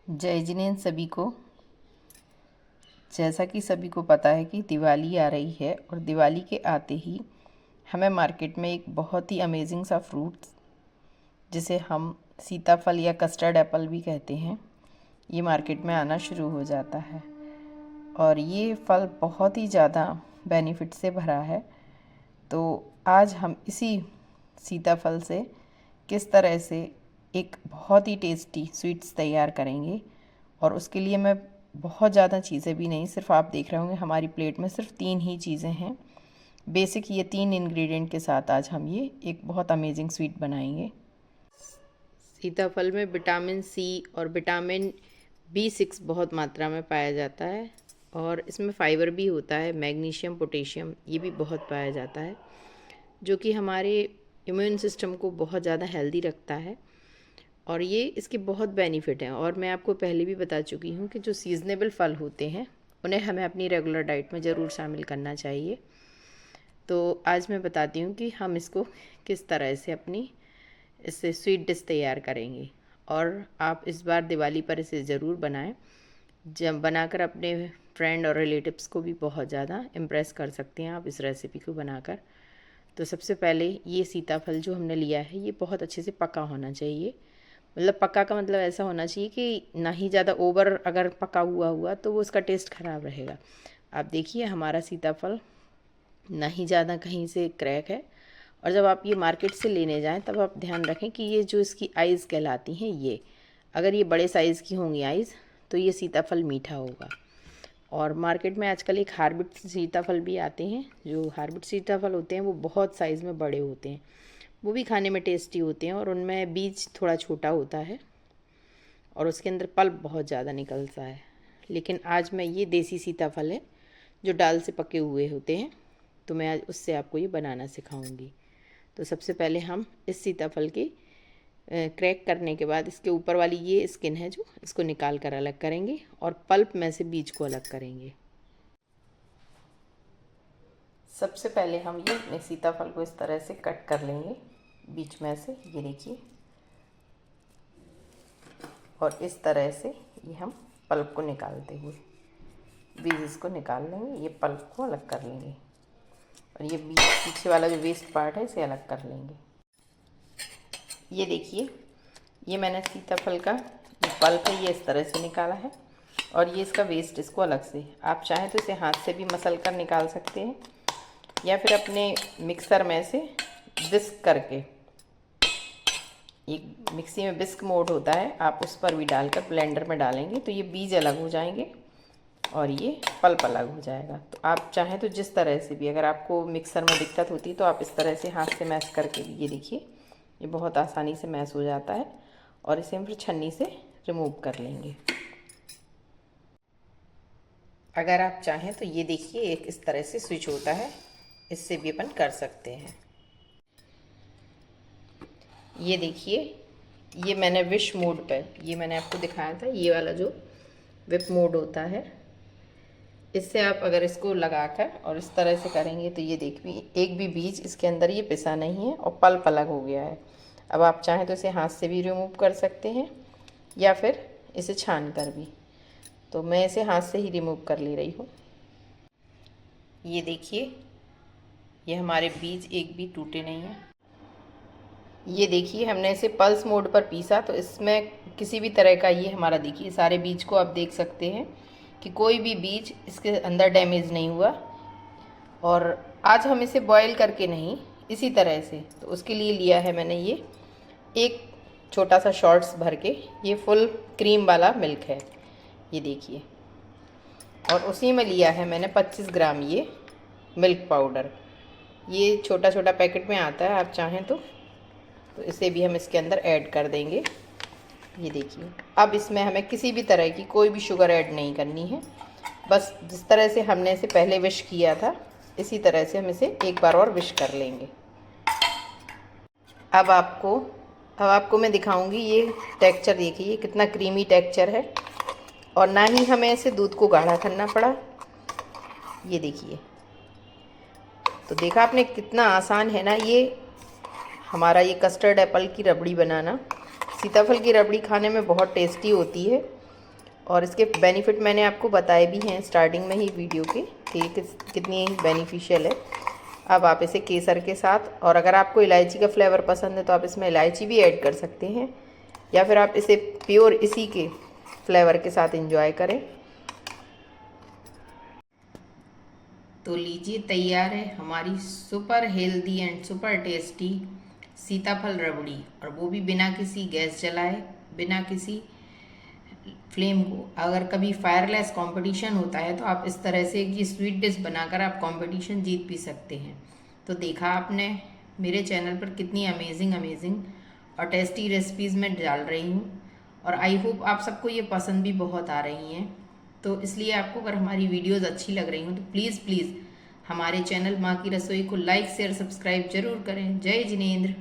जय जिनेंद्र सभी को। जैसा कि सभी को पता है कि दिवाली आ रही है और दिवाली के आते ही हमें मार्केट में एक बहुत ही अमेजिंग सा फ्रूट जिसे हम सीताफल या कस्टर्ड एप्पल भी कहते हैं, ये मार्केट में आना शुरू हो जाता है। और ये फल बहुत ही ज़्यादा बेनिफिट से भरा है। तो आज हम इसी सीताफल से किस तरह से एक बहुत ही टेस्टी स्वीट्स तैयार करेंगे, और उसके लिए मैं बहुत ज़्यादा चीज़ें भी नहीं, सिर्फ आप देख रहे होंगे हमारी प्लेट में सिर्फ 3 ही चीज़ें हैं बेसिक। ये 3 इंग्रेडिएंट के साथ आज हम ये एक बहुत अमेजिंग स्वीट बनाएंगे। सीताफल में विटामिन सी और विटामिन B6 बहुत मात्रा में पाया जाता है, और इसमें फाइबर भी होता है, मैग्नीशियम, पोटेशियम ये भी बहुत पाया जाता है, जो कि हमारे इम्यून सिस्टम को बहुत ज़्यादा हेल्दी रखता है। और ये इसके बहुत बेनिफिट हैं, और मैं आपको पहले भी बता चुकी हूँ कि जो सीजनेबल फल होते हैं उन्हें हमें अपनी रेगुलर डाइट में ज़रूर शामिल करना चाहिए। तो आज मैं बताती हूँ कि हम इसको किस तरह से अपनी इससे स्वीट डिश तैयार करेंगे, और आप इस बार दिवाली पर इसे ज़रूर बनाएं। जब बनाकर अपने फ्रेंड और रिलेटिव्स को भी बहुत ज़्यादा इम्प्रेस कर सकते हैं आप इस रेसिपी को बनाकर। तो सबसे पहले ये सीताफल जो हमने लिया है ये बहुत अच्छे से पका होना चाहिए। मतलब पका का मतलब ऐसा होना चाहिए कि ना ही ज़्यादा ओवर अगर पका हुआ तो वो उसका टेस्ट ख़राब रहेगा। आप देखिए हमारा सीताफल ना ही ज़्यादा कहीं से क्रैक है। और जब आप ये मार्केट से लेने जाएं तब आप ध्यान रखें कि ये जो इसकी आइज़ कहलाती हैं, ये अगर ये बड़े साइज़ की होंगी आइज़ तो ये सीताफल मीठा होगा। और मार्केट में आजकल एक हार्बिट सीताफल भी आते हैं। जो हार्बिट सीताफल होते हैं वो बहुत साइज़ में बड़े होते हैं, वो भी खाने में टेस्टी होते हैं, और उनमें बीज थोड़ा छोटा होता है और उसके अंदर पल्प बहुत ज़्यादा निकलता है। लेकिन आज मैं ये देसी सीताफल है जो डाल से पके हुए होते हैं, तो मैं आज उससे आपको ये बनाना सिखाऊंगी। तो सबसे पहले हम इस सीताफल की क्रैक करने के बाद इसके ऊपर वाली ये स्किन है जो, इसको निकाल कर अलग करेंगे और पल्प में से बीज को अलग करेंगे। सबसे पहले हम ये अपने सीताफल को इस तरह से कट कर लेंगे बीच में से, ये देखिए, और इस तरह से ये हम पल्प को निकालते हुए बीज इसको निकाल लेंगे, ये पल्प को अलग कर लेंगे, और ये बीज पीछे वाला जो वेस्ट पार्ट है इसे अलग कर लेंगे। ये देखिए, ये मैंने सीताफल का जो पल्प है ये इस तरह से निकाला है, और ये इसका वेस्ट इसको अलग से, आप चाहें तो इसे हाथ से भी मसल कर निकाल सकते हैं, या फिर अपने मिक्सर में से विस्क करके, एक मिक्सी में विस्क मोड होता है, आप उस पर भी डालकर ब्लेंडर में डालेंगे तो ये बीज अलग हो जाएंगे और ये पल्प अलग हो जाएगा। तो आप चाहें तो जिस तरह से भी, अगर आपको मिक्सर में दिक्कत होती है तो आप इस तरह से हाथ से मैश करके भी, ये देखिए ये बहुत आसानी से मैश हो जाता है, और इसे हम फिर छन्नी से रिमूव कर लेंगे। अगर आप चाहें तो ये देखिए एक इस तरह से स्विच होता है, इससे भी अपन कर सकते हैं। ये देखिए, ये मैंने विश मोड पर, ये मैंने आपको दिखाया था, ये वाला जो विप मोड होता है, इससे आप अगर इसको लगाकर और इस तरह से करेंगे तो ये देखिए एक भी बीज इसके अंदर ये पिसा नहीं है और पल्प अलग हो गया है। अब आप चाहें तो इसे हाथ से भी रिमूव कर सकते हैं या फिर इसे छान कर भी, तो मैं इसे हाथ से ही रिमूव कर ले रही हूँ। ये देखिए, ये हमारे बीज एक भी टूटे नहीं हैं। ये देखिए हमने इसे पल्स मोड पर पीसा, तो इसमें किसी भी तरह का, ये हमारा देखिए सारे बीज को आप देख सकते हैं कि कोई भी बीज इसके अंदर डैमेज नहीं हुआ। और आज हम इसे बॉईल करके नहीं, इसी तरह से, तो उसके लिए लिया है मैंने ये एक छोटा सा शॉर्ट्स भर के, ये फुल क्रीम वाला मिल्क है, ये देखिए, और उसी में लिया है मैंने 25 ग्राम ये मिल्क पाउडर। ये छोटा छोटा पैकेट में आता है, आप चाहें तो इसे भी हम इसके अंदर ऐड कर देंगे। ये देखिए, अब इसमें हमें किसी भी तरह की कोई भी शुगर ऐड नहीं करनी है, बस जिस तरह से हमने इसे पहले विश किया था इसी तरह से हम इसे एक बार और विश कर लेंगे। अब आपको मैं दिखाऊंगी ये टेक्सचर, देखिए कितना क्रीमी टेक्सचर है, और ना ही हमें इसे दूध को गाढ़ा करना पड़ा। ये देखिए, तो देखा आपने कितना आसान है ना ये हमारा ये कस्टर्ड एप्पल की रबड़ी बनाना। सीताफल की रबड़ी खाने में बहुत टेस्टी होती है, और इसके बेनिफिट मैंने आपको बताए भी हैं स्टार्टिंग में ही वीडियो के कि ये कितनी बेनिफिशियल है। अब आप इसे केसर के साथ, और अगर आपको इलायची का फ्लेवर पसंद है तो आप इसमें इलायची भी ऐड कर सकते हैं, या फिर आप इसे प्योर इसी के फ्लेवर के साथ एंजॉय करें। तो लीजिए, तैयार है हमारी super healthy and super tasty सीताफल रबड़ी, और वो भी बिना किसी गैस जलाए, बिना किसी फ्लेम को। अगर कभी फायरलेस कंपटीशन होता है तो आप इस तरह से ये स्वीट डिश बनाकर आप कंपटीशन जीत भी सकते हैं। तो देखा आपने मेरे चैनल पर कितनी अमेजिंग और टेस्टी रेसिपीज़ मैं डाल रही हूँ, और आई होप आप सबको ये पसंद भी बहुत आ रही हैं। तो इसलिए आपको अगर हमारी वीडियोस अच्छी लग रही हों तो प्लीज़ हमारे चैनल माँ की रसोई को लाइक शेयर सब्सक्राइब जरूर करें। जय जिनेंद्र।